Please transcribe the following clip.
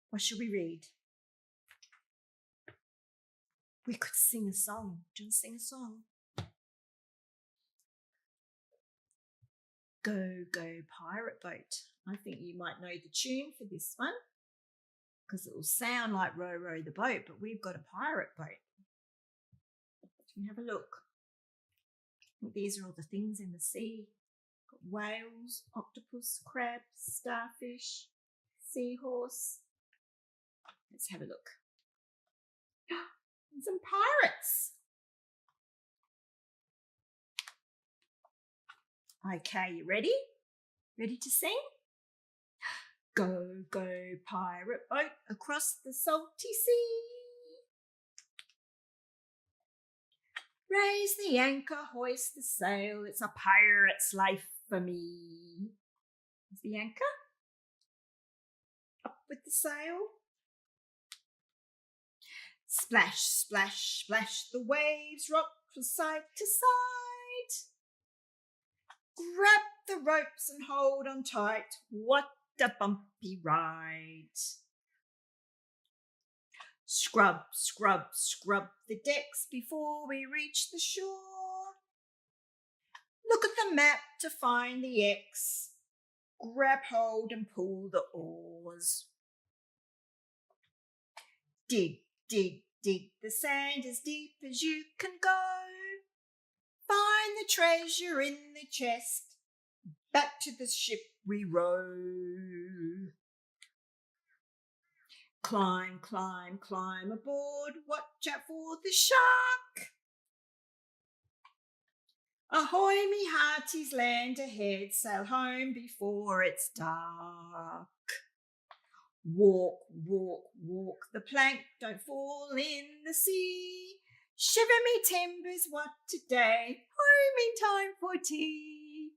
What should we read? We could sing a song. Do you want to sing a song? Go, go, pirate boat. I think you might know the tune for this one because it will sound like Row, Row the Boat, but we've got a pirate boat. Can you have a look? I think these are all the things in the sea. Got whales, octopus, crabs, starfish, seahorse. Let's have a look. And some pirates. Okay, you ready? Ready to sing? Go, go, pirate boat across the salty sea. Raise the anchor, hoist the sail. It's a pirate's life for me. Is the anchor? Up with the sail. Splash, splash, splash, the waves rock from side to side. Grab the ropes and hold on tight. What a bumpy ride. Scrub, scrub, scrub the decks before we reach the shore. Look at the map to find the X. Grab hold and pull the oars. Dig, dig, dig the sand as deep as you can go. Find the treasure in the chest. Back to the ship we row. Climb, climb, climb aboard. Watch out for the shark. Ahoy, me hearties, land ahead. Sail home before it's dark. Walk, walk, walk the plank. Don't fall in the sea. Shiver me timbers, what a day. Home in time for tea.